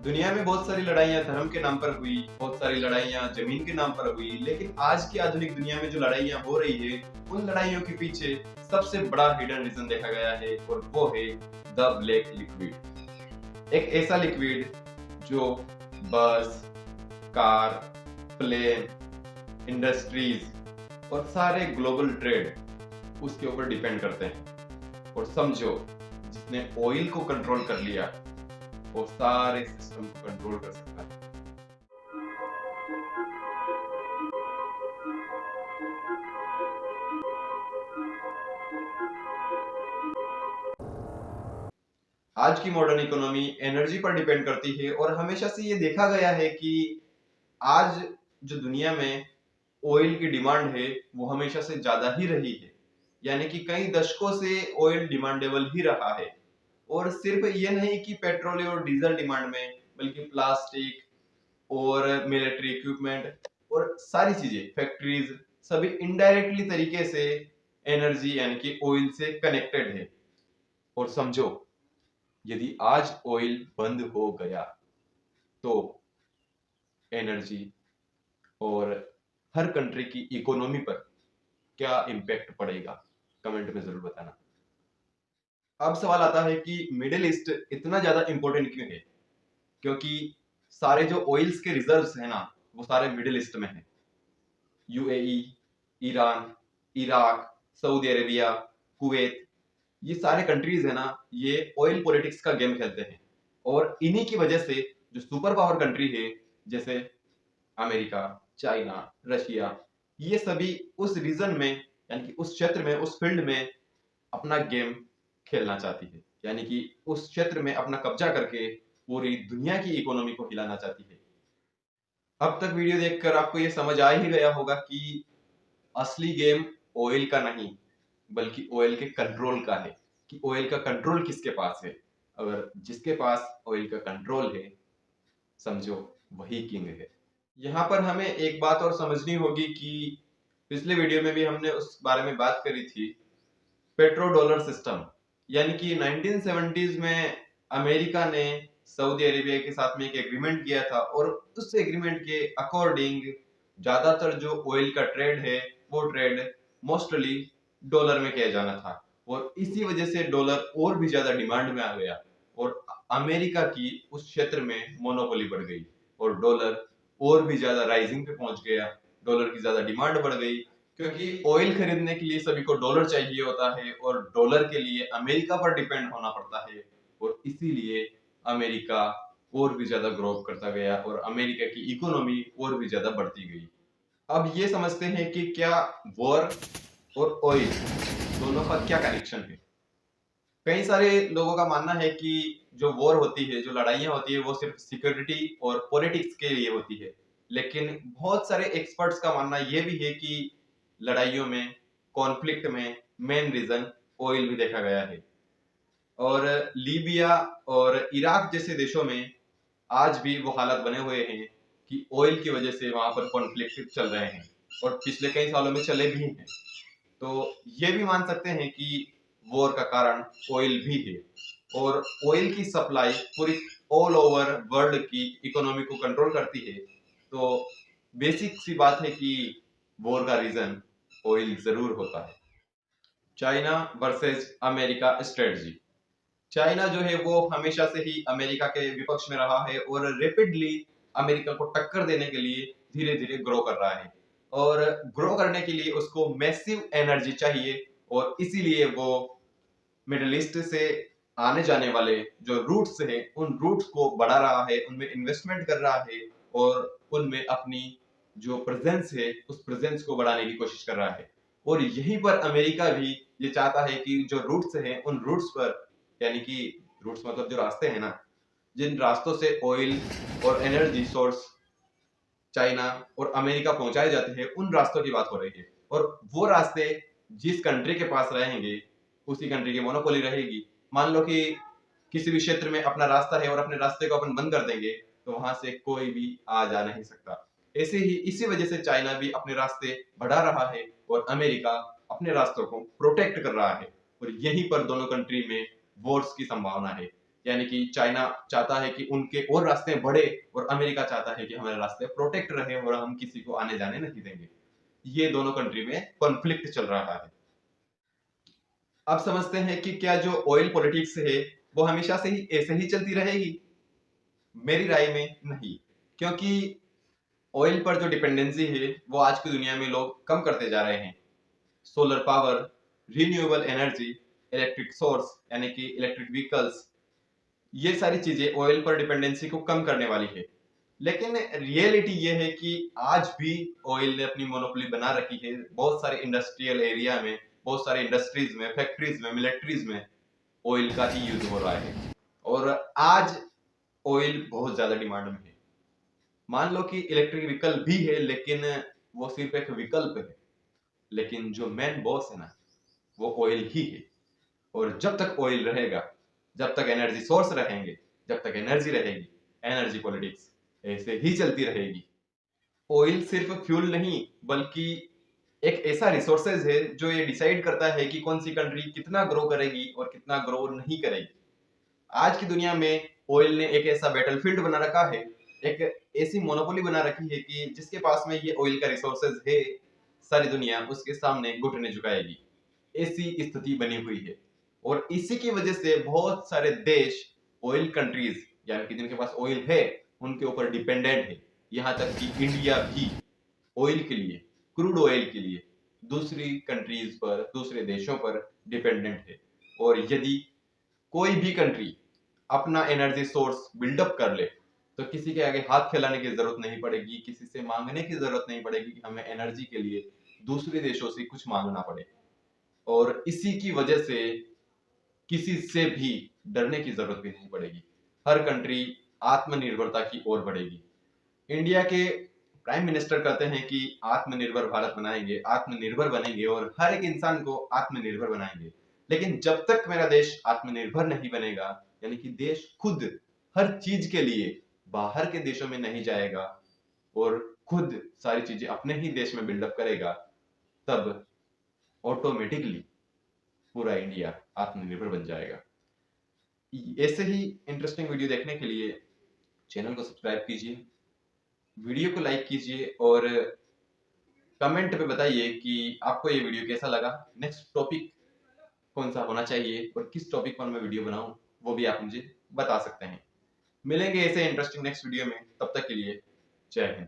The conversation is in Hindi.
दुनिया में बहुत सारी लड़ाइयाँ धर्म के नाम पर हुई, बहुत सारी लड़ाइयाँ जमीन के नाम पर हुई, लेकिन आज की आधुनिक दुनिया में जो लड़ाइयाँ हो रही है, उन लड़ाइयों के पीछे सबसे बड़ा हिडन रीजन देखा गया है और वो है द ब्लैक लिक्विड। एक ऐसा लिक्विड जो बस, कार, प्लेन, इंडस्ट्रीज और सारे ग्लोबल ट्रेड उसके ऊपर डिपेंड करते हैं। और समझो, जिसने ऑयल को कंट्रोल कर लिया वो सारे सिस्टम को कंट्रोल कर सकता है। आज की मॉडर्न इकोनॉमी एनर्जी पर डिपेंड करती है और हमेशा से ये देखा गया है कि आज जो दुनिया में ऑयल की डिमांड है वो हमेशा से ज्यादा ही रही है। यानी कि कई दशकों से ऑयल डिमांडेबल ही रहा है। और सिर्फ ये नहीं कि पेट्रोल और डीजल डिमांड में, बल्कि प्लास्टिक और मिलिट्री इक्विपमेंट और सारी चीजें, फैक्ट्रीज, सभी इनडायरेक्टली तरीके से एनर्जी यानी कि ऑयल से कनेक्टेड है। और समझो, यदि आज ऑयल बंद हो गया तो एनर्जी और हर कंट्री की इकोनॉमी पर क्या इम्पैक्ट पड़ेगा, कमेंट में जरूर बताना। अब सवाल आता है कि मिडिल ईस्ट इतना ज्यादा इंपॉर्टेंट क्यों है? क्योंकि सारे जो ऑयल्स के रिजर्व्स है ना, वो सारे मिडिल ईस्ट में है। UAE, Iran, Iraq, Saudi Arabia, Kuwait, ये सारे कंट्रीज है ना, ये ऑयल पॉलिटिक्स का गेम खेलते हैं। और इन्हीं की वजह से जो सुपर पावर कंट्री है, जैसे अमेरिका, चाइना, रशिया, ये सभी उस रीजन में यानी कि उस क्षेत्र में, उस फील्ड में अपना गेम खेलना चाहती है। यानी कि उस क्षेत्र में अपना कब्जा करके पूरी दुनिया की इकोनॉमी को हिलाना चाहती है। अब तक वीडियो देखकर आपको ये समझ आ ही गया होगा कि असली गेम ऑयल का नहीं, बल्कि ऑयल के कंट्रोल का है। कि ऑयल का कंट्रोल किसके पास है। अगर जिसके पास ऑयल का कंट्रोल है, समझो वही किंग है। यहाँ पर हमें एक बात और समझनी होगी कि पिछले वीडियो में भी हमने उस बारे में बात करी थी, पेट्रो डॉलर सिस्टम। यानी कि 1970s में अमेरिका ने सऊदी अरेबिया के साथ में एक एग्रीमेंट किया था और उस एग्रीमेंट के अकॉर्डिंग ज्यादातर जो ऑयल का ट्रेड है वो ट्रेड मोस्टली डॉलर में किया जाना था। और इसी वजह से डॉलर और भी ज्यादा डिमांड में आ गया और अमेरिका की उस क्षेत्र में मोनोपोली बढ़ गई और डॉलर और भी ज्यादा राइजिंग पे पहुंच गया। डॉलर की ज्यादा डिमांड बढ़ गई क्योंकि ऑयल खरीदने के लिए सभी को डॉलर चाहिए होता है और डॉलर के लिए अमेरिका पर डिपेंड होना पड़ता है। और इसीलिए अमेरिका और भी ज्यादा ग्रो करता गया और अमेरिका की इकोनॉमी और भी ज्यादा बढ़ती गई। अब ये समझते हैं कि क्या वॉर और ऑयल दोनों का क्या कनेक्शन है। कई सारे लोगों का मानना है कि जो वॉर होती है, जो लड़ाइयां होती है, वो सिर्फ सिक्योरिटी और पॉलिटिक्स के लिए होती है। लेकिन बहुत सारे एक्सपर्ट्स का मानना ये भी है कि लड़ाइयों में, कॉन्फ्लिक्ट में मेन रीजन ऑयल भी देखा गया है। और लीबिया और इराक जैसे देशों में आज भी वो हालात बने हुए हैं कि ऑयल की वजह से वहां पर कॉन्फ्लिक्ट चल रहे हैं और पिछले कई सालों में चले भी हैं। तो ये भी मान सकते हैं कि वॉर का कारण ऑयल भी है। और ऑयल की सप्लाई पूरी ऑल ओवर वर्ल्ड की इकोनॉमी को कंट्रोल करती है। तो बेसिक सी बात है कि वॉर का रीजन ऑयल जरूर होता है। China versus America strategy. China जो है वो हमेशा से ही अमेरिका के विपक्ष में रहा है और रैपिडली अमेरिका को टक्कर देने के लिए धीरे धीरे ग्रो कर रहा है। और ग्रो करने के लिए उसको मैसिव एनर्जी चाहिए और इसीलिए वो मिडिल ईस्ट से आने जाने वाले जो रूट्स है उन रूट्स को बढ़ा रहा है, उनमें इन्वेस्टमेंट कर रहा है और उनमें अपनी जो प्रेजेंस है उस प्रेजेंस को बढ़ाने की कोशिश कर रहा है। और यहीं पर अमेरिका भी ये चाहता है कि जो रूट्स हैं उन रूट्स पर, यानी कि रूट्स मतलब जो रास्ते हैं ना, जिन रास्तों से ऑयल और एनर्जी सोर्स चाइना और अमेरिका पहुंचाए जाते हैं, उन रास्तों की बात हो रही है। और वो रास्ते जिस कंट्री के पास रहेंगे उसी कंट्री की मोनोपोली रहेगी। मान लो कि किसी भी क्षेत्र में अपना रास्ता है और अपने रास्ते को अपन बंद कर देंगे तो वहां से कोई भी आ जा नहीं सकता। ऐसे ही इसी वजह से चाइना भी अपने रास्ते बढ़ा रहा है और अमेरिका अपने रास्तों को प्रोटेक्ट कर रहा है। और यहीं पर दोनों कंट्री में वॉर्स की संभावना है। यानी कि चाइना चाहता है कि उनके और रास्ते बढ़े और अमेरिका चाहता है कि हमारे रास्ते प्रोटेक्ट रहे और हम किसी को आने जाने नहीं देंगे। ये दोनों कंट्री में कॉन्फ्लिक्ट चल रहा है। अब समझते हैं कि क्या जो ऑयल पॉलिटिक्स है वो हमेशा से ही ऐसे ही चलती रहेगी? मेरी राय में नहीं, क्योंकि ऑयल पर जो डिपेंडेंसी है वो आज की दुनिया में लोग कम करते जा रहे हैं। Solar power, renewable energy, electric source यानी कि इलेक्ट्रिक व्हीकल्स, ये सारी चीजें ऑयल पर डिपेंडेंसी को कम करने वाली है। लेकिन रियलिटी ये है कि आज भी ऑयल ने अपनी मोनोपोली बना रखी है बहुत सारे इंडस्ट्रियल एरिया में, बहुत सारे इंडस्ट्रीज में, फैक्ट्रीज में, मिलिट्रीज में ऑयल का ही यूज हो रहा है। और आज ऑयल बहुत ज्यादा डिमांड में है। मान लो कि इलेक्ट्रिक व्हीकल भी है लेकिन वो सिर्फ एक विकल्प है, लेकिन जो मेन बॉस है ना वो ऑयल ही है। और जब तक ऑयल रहेगा, जब तक एनर्जी सोर्स रहेंगे, जब तक एनर्जी रहेगी, एनर्जी पॉलिटिक्स ऐसे ही चलती रहेगी। ऑयल सिर्फ फ्यूल नहीं बल्कि एक ऐसा रिसोर्सेज है जो ये डिसाइड करता है कि कौन सी कंट्री कितना ग्रो करेगी और कितना ग्रो नहीं करेगी। आज की दुनिया में ऑयल ने एक ऐसा बैटलफील्ड बना रखा है, एक ऐसी मोनोपोली बना रखी है कि जिसके पास में ये ऑयल का रिसोर्सेज है, सारी दुनिया उसके सामने घुटने झुकाएगी। ऐसी स्थिति बनी हुई है और इसी की वजह से बहुत सारे देश ऑयल कंट्रीज यानी कि जिनके पास ऑयल है उनके ऊपर डिपेंडेंट है। यहाँ तक कि इंडिया भी ऑयल के लिए, क्रूड ऑयल के लिए दूसरी कंट्रीज पर, दूसरे देशों पर डिपेंडेंट है। और यदि कोई भी कंट्री अपना एनर्जी सोर्स बिल्डअप कर ले तो किसी के आगे हाथ फैलाने की जरूरत नहीं पड़ेगी, किसी से मांगने की जरूरत नहीं पड़ेगी कि हमें एनर्जी के लिए दूसरे देशों से कुछ मांगना पड़े। और इसी की वजह से किसी से भी डरने की जरूरत भी नहीं पड़ेगी। हर कंट्री आत्मनिर्भरता की ओर बढ़ेगी। इंडिया के प्राइम मिनिस्टर कहते हैं कि आत्मनिर्भर भारत बनाएंगे, आत्मनिर्भर बनेंगे और हर एक इंसान को आत्मनिर्भर बनाएंगे। लेकिन जब तक मेरा देश आत्मनिर्भर नहीं बनेगा, यानी कि देश खुद हर चीज के लिए बाहर के देशों में नहीं जाएगा और खुद सारी चीजें अपने ही देश में बिल्डअप करेगा, तब ऑटोमेटिकली पूरा इंडिया आत्मनिर्भर बन जाएगा। ऐसे ही इंटरेस्टिंग वीडियो देखने के लिए चैनल को सब्सक्राइब कीजिए, वीडियो को लाइक कीजिए और कमेंट पे बताइए कि आपको ये वीडियो कैसा लगा, नेक्स्ट टॉपिक कौन सा होना चाहिए और किस टॉपिक पर मैं वीडियो बनाऊं वो भी आप मुझे बता सकते हैं। मिलेंगे ऐसे इंटरेस्टिंग नेक्स्ट वीडियो में, तब तक के लिए जय हिंद।